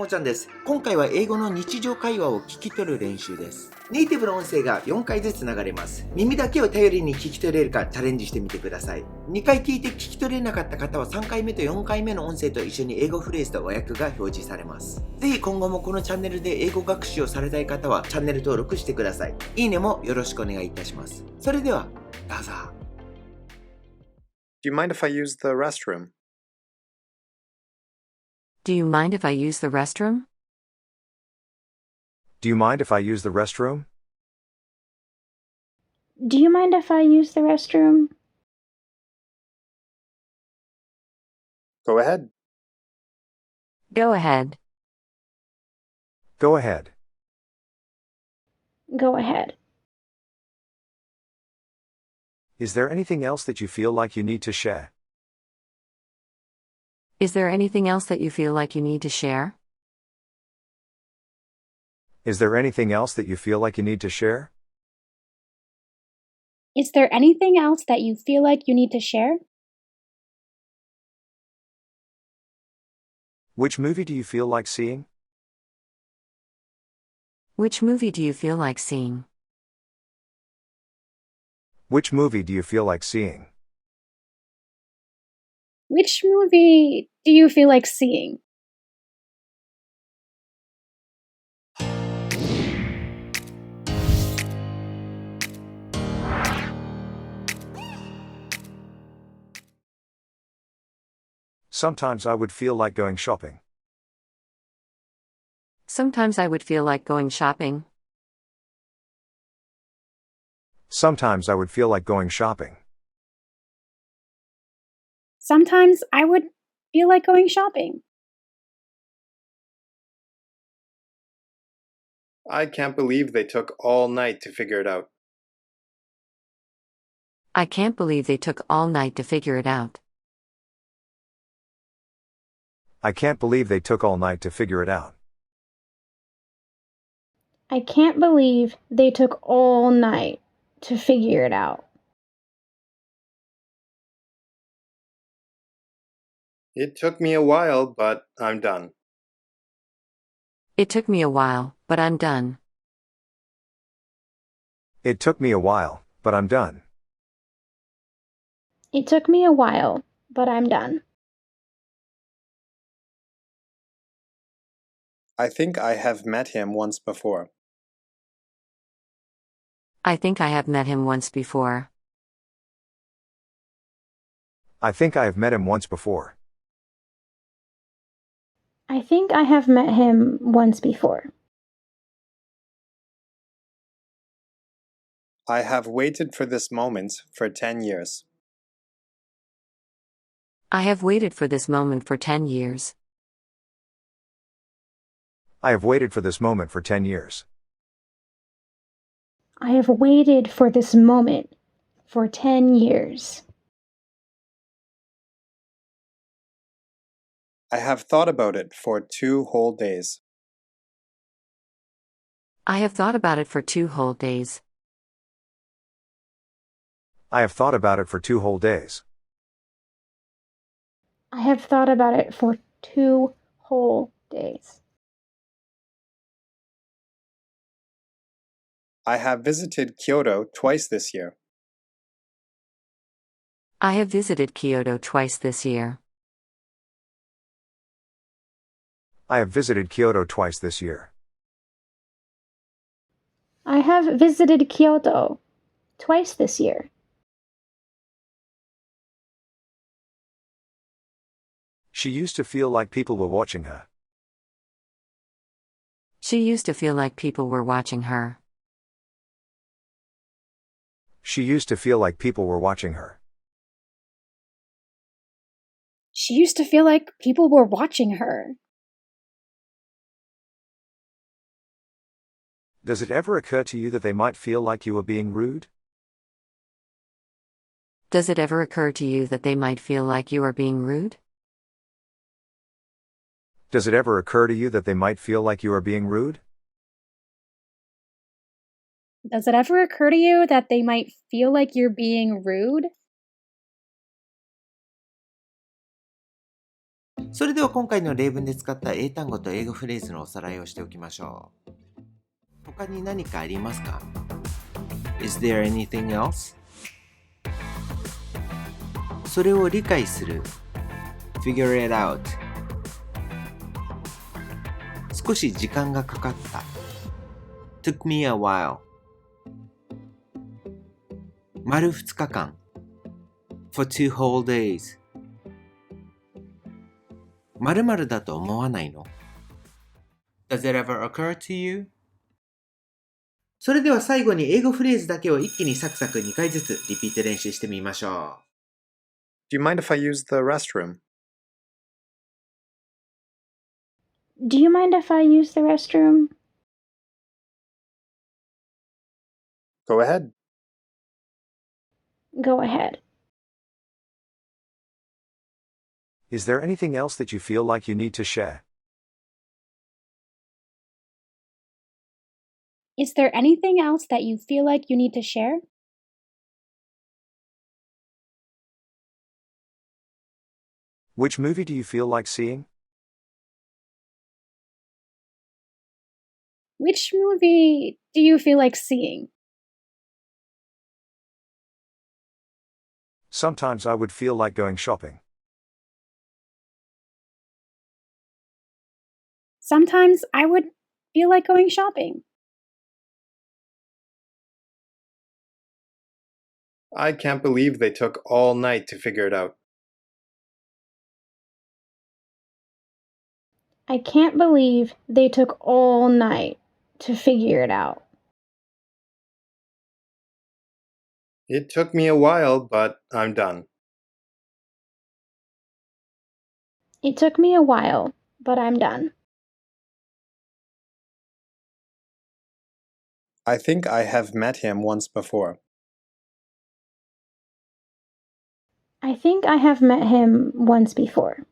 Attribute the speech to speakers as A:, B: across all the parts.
A: mochanです。今回は英語の日常会話を聞き取る練習です。ネイティブの音声が4回ずつ流れます。耳だけを頼りに聞き取れるかチャレンジしてみてください。2回聞いて聞き取れなかった方は3回目と4回目の音声と一緒に英語フレーズと和訳が表示されます。ぜひ今後もこのチャンネルで英語学習をされたい方はチャンネル登録してください。いいねもよろしくお願いいたします。それでは、どうぞ。
B: Do you mind if I use the restroom?
C: Do you mind if I use the restroom?
D: Do you mind if I use the restroom?
E: Do you mind if I use the restroom?
B: Go ahead.
C: Go ahead.
D: Go ahead.
E: Go ahead.
D: Is there anything else that you feel like you need to share?
C: Is there anything else that you feel like you need to share?
D: Is there anything else that you feel like you need to share?
E: Is there anything else that you feel like you need to share?
D: Which movie do you feel like seeing?
C: Which movie do you feel like seeing?
D: Which movie do you feel like seeing?
E: Which movie do you feel like seeing?
D: Sometimes I would feel like going shopping.
C: Sometimes I would feel like going shopping.
D: Sometimes I would feel like going shopping.
E: Sometimes I would feel like going shopping.
B: I can't believe they took all night to figure it out.
C: I can't believe they took all night to figure it out.
D: I can't believe they took all night to figure it out.
E: I can't believe they took all night to figure it out.
B: It took me a while, but I'm done.
C: It took me a while, but I'm done.
D: It took me a while, but I'm done.
E: It took me a while, but I'm done.
B: I think I have met him once before.
C: I think I have met him once before.
D: I think I have met him once before.
E: I think I have met him once before.
B: I have waited for this moment for 10 years.
C: I have waited for this moment for 10 years.
D: I have waited for this moment for 10 years.
E: I have waited for this moment for 10 years.
B: I have thought about it for 2 whole days.
C: I have thought about it for 2 whole days.
D: I have thought about it for 2 whole days.
E: I have thought about it for 2 whole days.
B: I have visited Kyoto twice this year.
C: I have visited Kyoto twice this year.
D: I have visited Kyoto twice this year.
E: I have visited Kyoto twice this year.
D: She used to feel like people were watching her.
C: She used to feel like people were watching her.
D: She used to feel like people were watching her.
E: She used to feel like people were watching her.
D: Does it ever occur to you that they might feel like you are being rude?
C: Does it ever occur to you that they might feel like you are being rude?
D: Does it ever occur to you that they might feel like you are being rude?
E: Does it ever occur to you that they might feel like you're being rude?
A: それでは今回の例文で使った英単語と英語フレーズのおさらいをしておきましょう。他に何かありますか？ Is there anything else? それを理解する Figure it out。 少し時間がかかった Took me a while。 丸2日間 For 2 whole days。 〇〇だと思わないの？ Does it ever occur to you? それでは最後に英語フレーズだけを一気にサクサク2回ずつリピート練習してみましょう。
B: Do you mind if I use the restroom?
E: Do you mind if I use the restroom?
B: Go ahead.
E: Go ahead.
D: Is there anything else that you feel like you need to share?
E: Is there anything else that you feel like you need to share?
D: Which movie do you feel like seeing?
E: Which movie do you feel like seeing?
D: Sometimes I would feel like going shopping.
E: Sometimes I would feel like going shopping.
B: I can't believe they took all night to figure it out.
E: I can't believe they took all night to figure it out.
B: It took me a while, but I'm done.
E: It took me a while, but I'm done.
B: I think I have met him once before.
E: I think I have met him once before.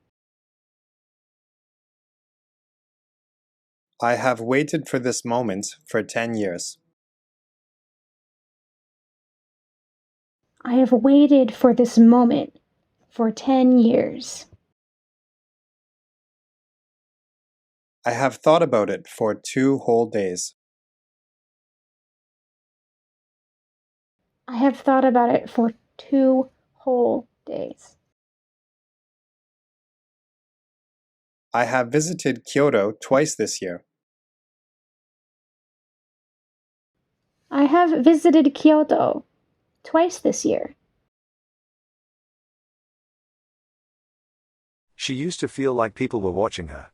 B: I have waited for this moment for 10 years.
E: I have waited for this moment for 10 years.
B: I have thought about it for 2 whole days.
E: I have thought about it for 2 whole days.
B: I have visited Kyoto twice this year.
E: I have visited Kyoto twice this year.
D: She used to feel like people were watching her.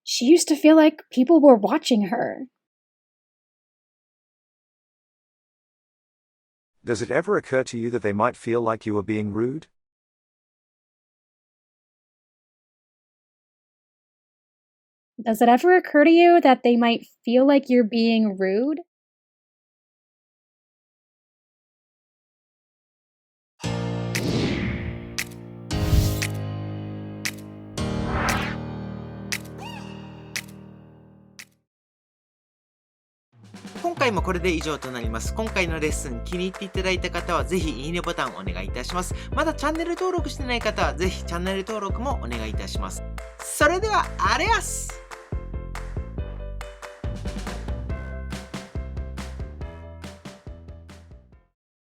E: She used to feel like people were watching her.
D: Does it ever occur to you that they might feel like you were being rude?
E: Does it ever occur to you that they might feel like you're being rude?
A: 今回もこれで以上となります。今回のレッスン気に入っていただいた方はぜひいいねボタンをお願いいたします。まだチャンネル登録してない方はぜひチャンネル登録もお願いいたします。それではあれやす。